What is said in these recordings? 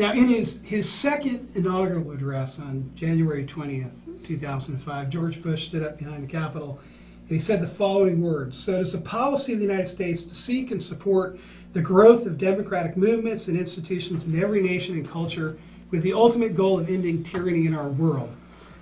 Now, in his second inaugural address on January 20th, 2005, George Bush stood up behind the Capitol and he said the following words: "So it is the policy of the United States to seek and support the growth of democratic movements and institutions in every nation and culture with the ultimate goal of ending tyranny in our world.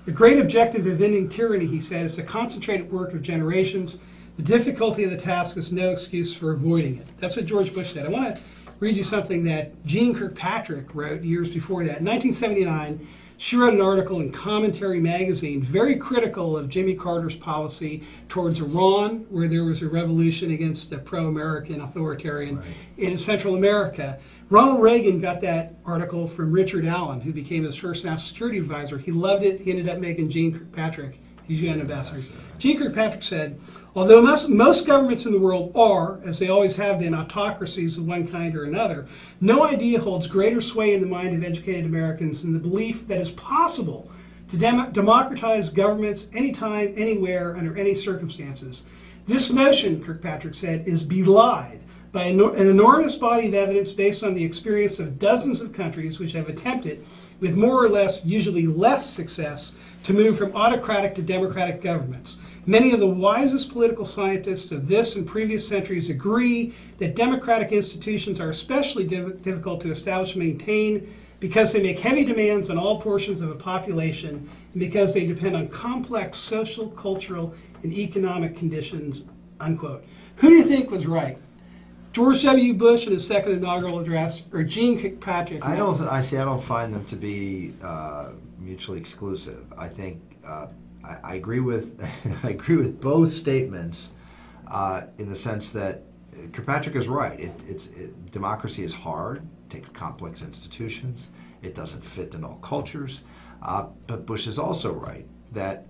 The great objective of ending tyranny," he said, "is the concentrated work of generations. The difficulty of the task is no excuse for avoiding it." That's what George Bush said. I want to read you something that Jeane Kirkpatrick wrote years before that. In 1979, she wrote an article in Commentary magazine very critical of Jimmy Carter's policy towards Iran, where there was a revolution against a pro-American authoritarian in Central America. Ronald Reagan got that article from Richard Allen, who became his first national security advisor. He loved it. He ended up making Jeane Kirkpatrick his UN ambassador. Jeane Kirkpatrick said, "Although most governments in the world are, as they always have been, autocracies of one kind or another, no idea holds greater sway in the mind of educated Americans than the belief that it's possible to democratize governments anytime, anywhere, under any circumstances. This notion," Kirkpatrick said, "is belied by an enormous body of evidence based on the experience of dozens of countries which have attempted, with more or less, usually less success, to move from autocratic to democratic governments. Many of the wisest political scientists of this and previous centuries agree that democratic institutions are especially difficult to establish and maintain because they make heavy demands on all portions of a population and because they depend on complex social, cultural, and economic conditions," unquote. Who do you think was right? George W. Bush in his second inaugural address, or Jeane Kirkpatrick? I don't find them to be mutually exclusive. I think I agree with I agree with both statements in the sense that Kirkpatrick is right. Democracy is hard. It takes complex institutions. It doesn't fit in all cultures. But Bush is also right that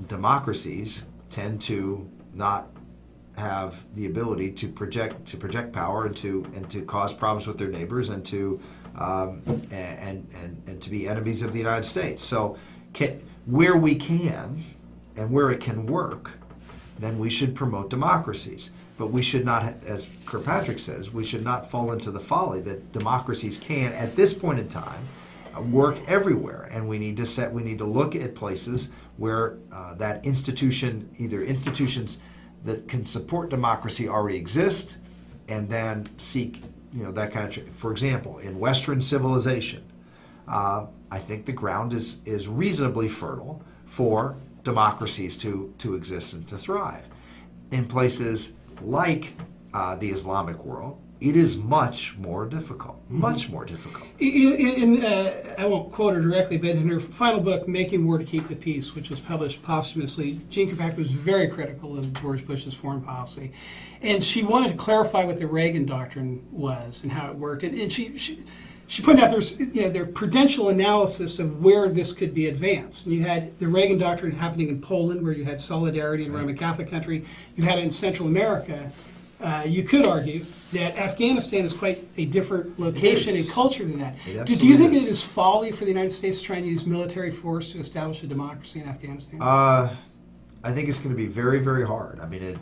democracies tend to not have the ability to project power and to cause problems with their neighbors and to be enemies of the United States. So where we can and where it can work, then we should promote democracies. But we should not, as Kirkpatrick says, we should not fall into the folly that democracies can, at this point in time, work everywhere. And we need to look at places where that institution, either institutions that can support democracy already exist, and then seek, that kind of. For example, in Western civilization, I think the ground is reasonably fertile for democracies to exist and to thrive. In places like the Islamic world, it is much more difficult. Much more difficult. I won't quote her directly, but in her final book, Making War to Keep the Peace, which was published posthumously, Jeane Kirkpatrick was very critical of George Bush's foreign policy. And she wanted to clarify what the Reagan doctrine was and how it worked. And she pointed out their prudential analysis of where this could be advanced. And you had the Reagan doctrine happening in Poland, where you had solidarity in a Roman Catholic country. You had it in Central America. You could argue that Afghanistan is quite a different location and culture than that. Do you think it is folly for the United States to try and use military force to establish a democracy in Afghanistan? I think it's going to be very, very hard. I mean,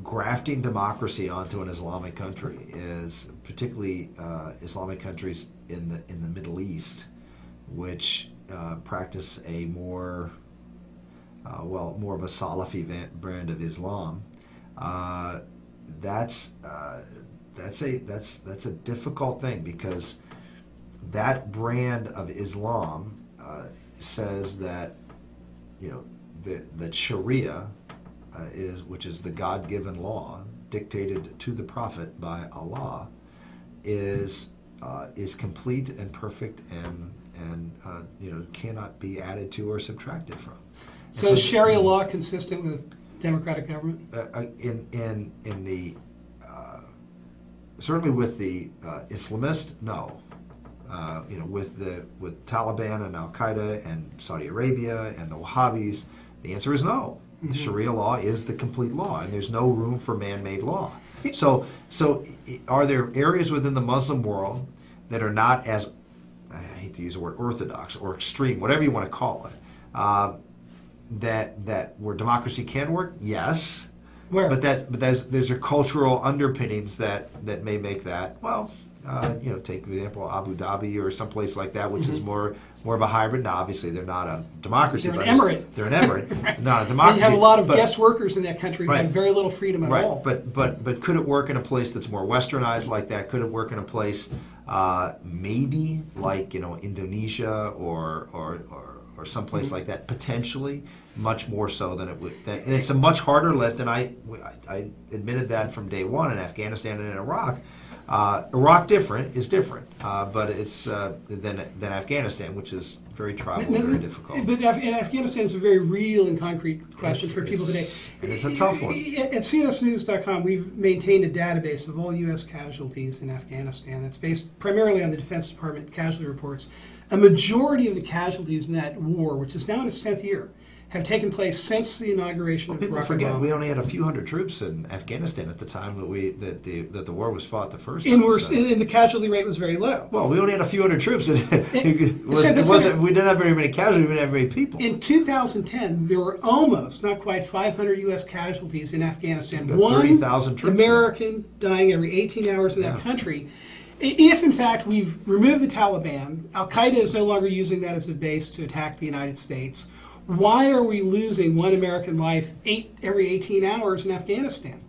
grafting democracy onto an Islamic country is particularly Islamic countries in the Middle East, which practice a more of a Salafi brand of Islam. That's a difficult thing, because that brand of Islam says that that Sharia which is the God-given law dictated to the Prophet by Allah, is complete and perfect and cannot be added to or subtracted from. So is Sharia law consistent with democratic government? In the certainly with the Islamist, no. With Taliban and Al Qaeda and Saudi Arabia and the Wahhabis, the answer is no. Mm-hmm. Sharia law is the complete law, and there's no room for man-made law. So are there areas within the Muslim world that are not as, I hate to use the word orthodox or extreme, whatever you want to call it, that where democracy can work? Yes. Where? But there's a cultural underpinnings that may make that, well, Take for example Abu Dhabi or someplace like that, which is more of a hybrid. Now, obviously, they're not a democracy. They're an emirate. They're an emirate, not a democracy. And you have a lot of guest workers in that country who Right. have very little freedom at Right, all. but could it work in a place that's more westernized like that? Could it work in a place maybe like Indonesia or someplace like that? Potentially, much more so than it would. And it's a much harder lift, and I admitted that from day one in Afghanistan and in Iraq. Iraq is different, but it's than Afghanistan, which is very tribal and very difficult. But Afghanistan is a very real and concrete question for people today. And it's a tough one. At CNSnews.com, we've maintained a database of all U.S. casualties in Afghanistan. That's based primarily on the Defense Department casualty reports. A majority of the casualties in that war, which is now in its 10th year, have taken place since the inauguration of People Barack forget Obama. we only had a few hundred troops in Afghanistan at the time that the war was fought the first time. And the casualty rate was very low. Well, we only had a few hundred troops. We didn't have very many casualties. We didn't have very people. In 2010, there were almost, not quite, 500 U.S. casualties in Afghanistan. Got One 30,000 troops American dying every 18 hours in that country. If, in fact, we've removed the Taliban, Al-Qaeda is no longer using that as a base to attack the United States, why are we losing one American life every 18 hours in Afghanistan?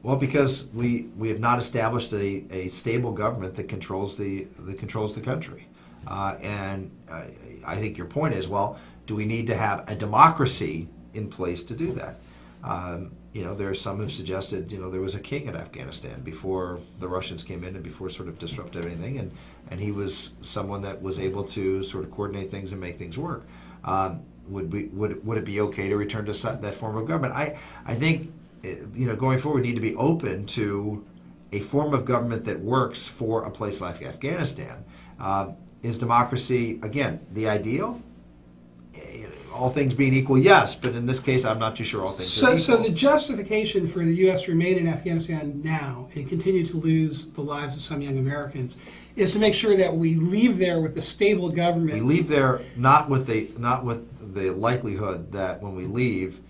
Well, because we have not established a stable government that controls the country, and I think your point is, well, do we need to have a democracy in place to do that? There are some who've suggested there was a king in Afghanistan before the Russians came in and before sort of disrupted anything, and he was someone that was able to sort of coordinate things and make things work. Would it be okay to return to that form of government? I think going forward we need to be open to a form of government that works for a place like Afghanistan. Is democracy again the ideal? All things being equal, yes, but in this case, I'm not too sure all things are equal. So the justification for the U.S. to remain in Afghanistan now and continue to lose the lives of some young Americans is to make sure that we leave there with a stable government. We leave there not with the likelihood that when we leave,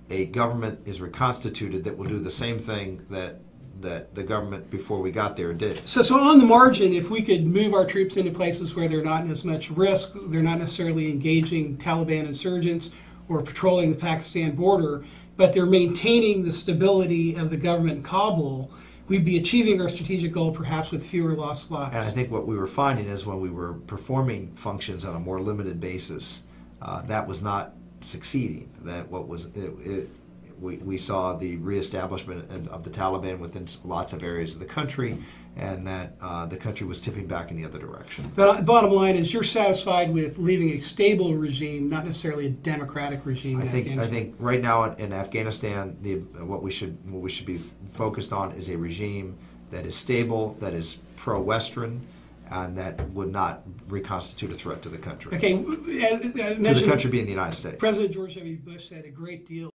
a government is reconstituted that will do the same thing that the government before we got there did. So on the margin, if we could move our troops into places where they're not in as much risk, they're not necessarily engaging Taliban insurgents or patrolling the Pakistan border, but they're maintaining the stability of the government in Kabul, we'd be achieving our strategic goal perhaps with fewer lost lives. And I think what we were finding is when we were performing functions on a more limited basis, that was not succeeding. That what was we saw the reestablishment of the Taliban within lots of areas of the country, and that the country was tipping back in the other direction. But bottom line is, you're satisfied with leaving a stable regime, not necessarily a democratic regime. I think right now in Afghanistan, what we should be focused on is a regime that is stable, that is pro-Western, and that would not reconstitute a threat to the country. Okay, to the country being the United States. President George W. Bush said a great deal